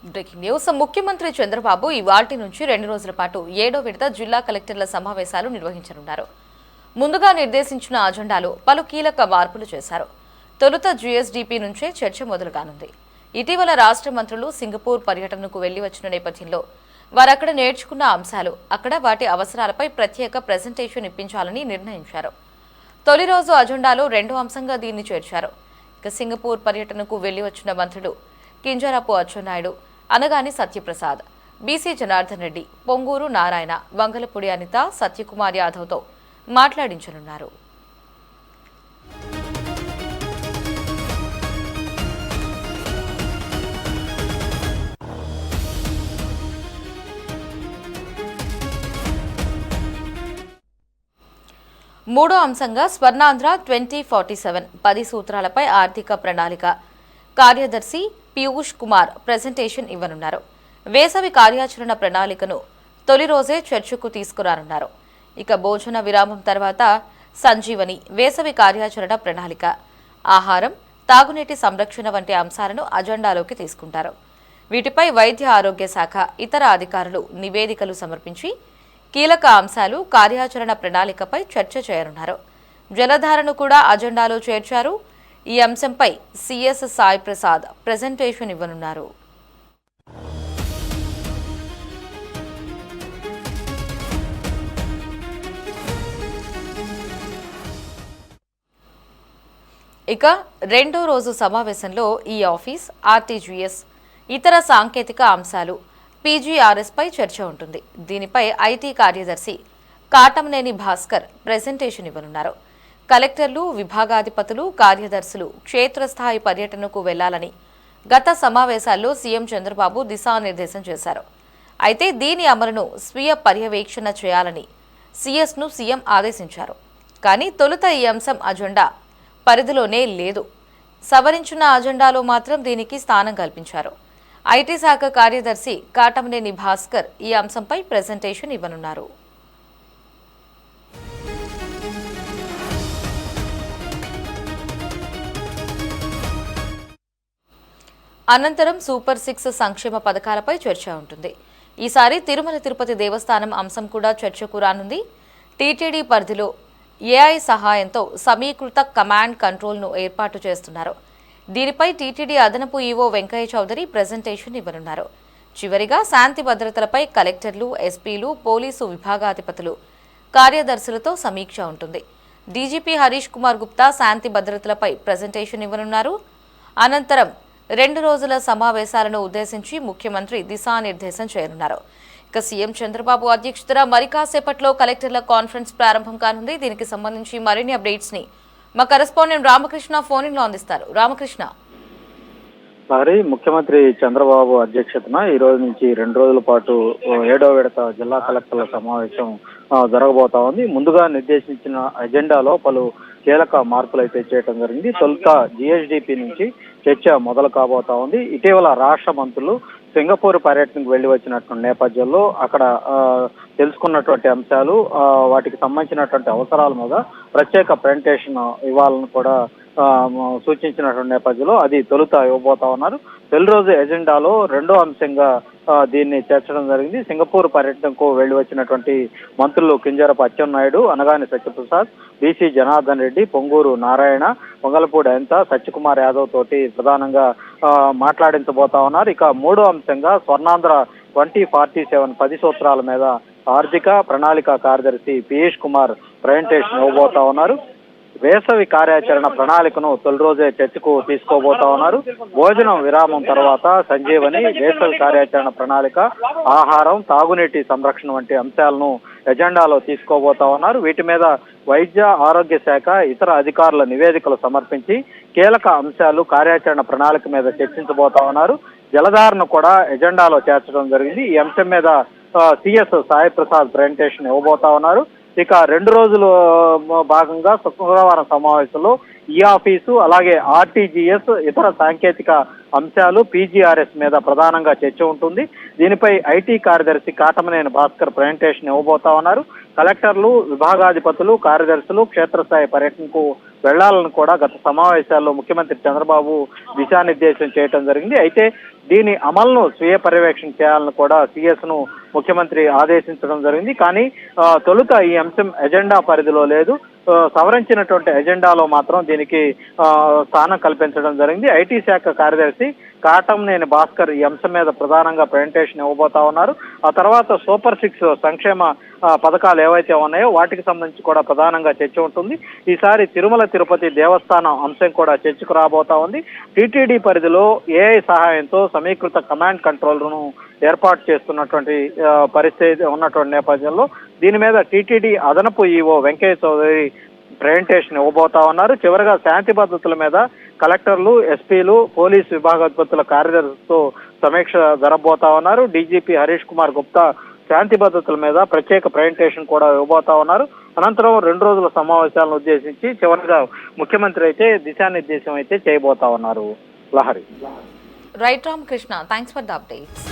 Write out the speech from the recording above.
Breaking news. ముఖ్యమంత్రి చంద్రబాబు ఇవాల్టి నుంచి 2 రోజుల పాటు 7వ విడత జిల్లా కలెక్టర్ల సమావేశాలు నిర్వహించనున్నారు. ముందుగా నిర్దేశించిన అజెండాలో పలు కీలక మార్పులు చేశారు. తొలుత జీఎస్డీపీ నుంచే చర్చ మొదలుగానుంది. ఇటీవల రాష్ట్ర మంత్రులు సింగపూర్ పర్యటనకు వెళ్లి వచ్చిన నేపథ్యంలో వారక్కడ నేర్చుకున్న అంశాలు, అక్కడ వాటి అవసరాలపై ప్రత్యేక ప్రెజెంటేషన్ ఇప్పించాలని నిర్ణయించారు. తొలి రోజు అజెండాలో 2వ అంశంగా దీన్ని చేర్చారు. ఇక సింగపూర్ పర్యటనకు వెళ్లి వచ్చిన మంత్రులు కింజరాపు అచ్చెన్నాయుడు, అనగాని సత్యప్రసాద్, బీసీ జనార్దన్ రెడ్డి, పొంగూరు నారాయణ, వంగలపూడి అనిత, సత్యకుమార్ యాదవ్తో మాట్లాడించనున్నారు. మూడో అంశంగా స్వర్ణాంధ్ర 2047 10 సూత్రాలపై ఆర్థిక ప్రణాళిక కార్యదర్శి పీయూష్ కుమార్ ప్రెజెంటేషన్ ఇవ్వనున్నారు. వేసవి కార్యాచరణ ప్రణాళికను తొలి రోజే చర్చకు తీసుకురానున్నారు. ఇక భోజన విరామం తర్వాత సంజీవని, వేసవి కార్యాచరణ ప్రణాళిక, ఆహారం, తాగునీటి సంరక్షణ వంటి అంశాలను అజెండాలోకి తీసుకుంటారు. వీటిపై వైద్య ఆరోగ్య శాఖ ఇతర అధికారులు నివేదికలు సమర్పించి కీలక అంశాలు, కార్యాచరణ ప్రణాళికపై చర్చ చేయనున్నారు. జలధారను కూడా అజెండాలో చేర్చారు. ఈ అంశంపై సీఎస్ సాయి ప్రసాద్ ప్రెజెంటేషన్ ఇవ్వనున్నారు. ఇక రెండో రోజు సమావేశంలో ఈ ఆఫీస్, ఆర్టీజీఎస్, ఇతర సాంకేతిక అంశాలు, పీజీఆర్ఎస్ పై చర్చ ఉంటుంది. దీనిపై ఐటీ కార్యదర్శి కాటంనేని భాస్కర్ ప్రెజెంటేషన్ ఇవ్వనున్నారు. కలెక్టర్లు, విభాగాధిపతులు, కార్యదర్శులు క్షేత్రస్థాయి పర్యటనకు వెళ్లాలని గత సమావేశాల్లో సీఎం చంద్రబాబు దిశానిర్దేశం చేశారు. అయితే దీని అమలును స్వీయ పర్యవేక్షణ చేయాలని సీఎస్ను సీఎం ఆదేశించారు. కానీ తొలుత ఈ అంశం అజెండా పరిధిలోనే లేదు. సవరించిన అజెండాలో మాత్రం దీనికి స్థానం కల్పించారు. ఐటీ శాఖ కార్యదర్శి కాటంనేని భాస్కర్ ఈ అంశంపై ప్రెజెంటేషన్ ఇవ్వనున్నారు. అనంతరం సూపర్ 6 సంక్షేమ పథకాలపై చర్చ ఉంటుంది. ఈసారి తిరుమల తిరుపతి దేవస్థానం అంశం కూడా చర్చకు రానుంది. టీటీడీ పరిధిలో ఏఐ సహాయంతో సమీకృత కమాండ్ కంట్రోల్ను ఏర్పాటు చేస్తున్నారు. దీనిపై టీటీడీ అదనపు ఈవో వెంకయ్య చౌదరి ప్రెజెంటేషన్ ఇవ్వనున్నారు. చివరిగా శాంతి భద్రతలపై కలెక్టర్లు, ఎస్పీలు, పోలీసు విభాగాధిపతులు, కార్యదర్శులతో సమీక్ష ఉంటుంది. డీజీపీ హరీష్ కుమార్ గుప్తా శాంతి భద్రతలపై ప్రెజెంటేషన్ ఇవ్వనున్నారు. అనంతరం 2 రోజుల సమావేశాలను ఉద్దేశించి ముఖ్యమంత్రి దిశానిర్దేశం చేయనున్నారు. ఇక సీఎం చంద్రబాబు అధ్యక్షతన మరి కాసేపట్లో కలెక్టర్ల కాన్ఫరెన్స్ ప్రారంభం కానుంది. దీనికి సంబంధించి మరిన్ని అప్డేట్స్ ని మా కరెస్పాండెంట్ రామకృష్ణ ఫోన్ ఇన్ లో అందిస్తారు. రామకృష్ణ, మరి ముఖ్యమంత్రి చంద్రబాబు అధ్యక్షతన ఈ రోజు నుంచి 2 రోజుల పాటు 7వ విడత జిల్లా కలెక్టర్ల సమావేశం జరగబోతా ఉంది. ముందుగా నిర్దేశించిన అజెండాలో పలు కీలక మార్పులు అయితే చేయడం జరిగింది. తొలుత జీఎస్డీపీ నుంచి చర్చ మొదలు కాబోతా ఉంది. ఇటీవల రాష్ట్ర మంత్రులు సింగపూర్ పర్యటనకు వెళ్లి వచ్చినటువంటి నేపథ్యంలో అక్కడ తెలుసుకున్నటువంటి అంశాలు, వాటికి సంబంధించినటువంటి అవసరాల మీద ప్రత్యేక ప్రెజెంటేషన్ ఇవ్వాలని కూడా సూచించినటువంటి నేపథ్యంలో అది తొలుత ఇవ్వబోతా ఉన్నారు. తొలి రోజు ఎజెండాలో 2వ అంశంగా దీన్ని చేర్చడం జరిగింది. సింగపూర్ పర్యటనకు వెళ్లి వచ్చినటువంటి మంత్రులు కింజరాపు అచ్చెన్నాయుడు, అనగాని సత్యప్రసాద్, బీసీ జనార్దన్ రెడ్డి, పొంగూరు నారాయణ, వంగలపూడి అనిత, సత్యకుమార్ యాదవ్ తోటి ప్రధానంగా మాట్లాడించబోతా ఉన్నారు. ఇక మూడో అంశంగా స్వర్ణాంధ్ర 2047 10 సూత్రాల మీద ఆర్థిక ప్రణాళిక కార్యదర్శి పీయూష్ కుమార్ ప్రెజెంటేషన్ ఇవ్వబోతా ఉన్నారు. వేసవి కార్యాచరణ ప్రణాళికను తొలి రోజే చర్చకు తీసుకోబోతా ఉన్నారు. భోజనం విరామం తర్వాత సంజీవని, వేసవి కార్యాచరణ ప్రణాళిక, ఆహారం, తాగునీటి సంరక్షణ వంటి అంశాలను ఎజెండాలో తీసుకోబోతా ఉన్నారు. వీటి మీద వైద్య ఆరోగ్య శాఖ ఇతర అధికారుల నివేదికలు సమర్పించి కీలక అంశాలు, కార్యాచరణ ప్రణాళిక మీద చర్చించబోతా ఉన్నారు. జలధారను కూడా ఎజెండాలో చేర్చడం జరిగింది. ఈ అంశం మీద సీఎస్ సాయి ప్రసాద్ ప్రెజెంటేషన్ ఇవ్వబోతా ఉన్నారు. ఇక 2 రోజులు భాగంగా శుక్రవారం సమావేశంలో ఈ ఆఫీసు, అలాగే ఆర్టీజీఎస్, ఇతర సాంకేతిక అంశాలు, పీజీఆర్ఎస్ మీద ప్రధానంగా చర్చ ఉంటుంది. దీనిపై ఐటీ కార్యదర్శి కాటంనేని భాస్కర్ ప్రెజెంటేషన్ ఇవ్వబోతా ఉన్నారు. కలెక్టర్లు, విభాగాధిపతులు, కార్యదర్శులు క్షేత్రస్థాయి పర్యటనకు వెళ్లాలని కూడా గత సమావేశాల్లో ముఖ్యమంత్రి చంద్రబాబు దిశానిర్దేశం చేయడం జరిగింది. అయితే దీని అమలును స్వీయ పర్యవేక్షణ చేయాలని కూడా సిఎస్ ను ముఖ్యమంత్రి ఆదేశించడం జరిగింది. కానీ తొలుత ఈ అంశం ఎజెండా పరిధిలో లేదు. సవరించినటువంటి ఎజెండాలో మాత్రం దీనికి స్థానం కల్పించడం జరిగింది. ఐటీ శాఖ కార్యదర్శి కాటంనేని భాస్కర్ ఈ అంశం మీద ప్రధానంగా ప్రెజెంటేషన్ ఇవ్వబోతా ఉన్నారు. ఆ తర్వాత సూపర్ 6 సంక్షేమ పథకాలు ఏవైతే ఉన్నాయో వాటికి సంబంధించి కూడా ప్రధానంగా చర్చ ఉంటుంది. ఈసారి తిరుమల తిరుపతి దేవస్థానం అంశం కూడా చర్చకు రాబోతా ఉంది. టీటీడీ పరిధిలో ఏఐ సహాయంతో సమీకృత కమాండ్ కంట్రోల్ను ఏర్పాటు చేస్తున్నటువంటి పరిస్థితి ఉన్నటువంటి నేపథ్యంలో దీని మీద టీటీడీ అదనపు ఈవో వెంకయ్య చౌదరి ప్రెజెంటేషన్ ఇవ్వబోతా ఉన్నారు. చివరిగా శాంతి భద్రతల మీద కలెక్టర్లు, ఎస్పీలు, పోలీసు విభాగోత్పత్తుల కార్యదర్శితో సమీక్ష జరగబోతా ఉన్నారు. డీజీపీ హరీష్ కుమార్ గుప్తా శాంతి భద్రతల మీద ప్రత్యేక ప్రెజెంటేషన్ కూడా ఇవ్వబోతా ఉన్నారు. అనంతరం 2 రోజుల సమావేశాలను ఉద్దేశించి చివరిగా ముఖ్యమంత్రి అయితే దిశానిర్దేశం అయితే చేయబోతా ఉన్నారు. Lahari. Right Ramakrishna, thanks for the updates.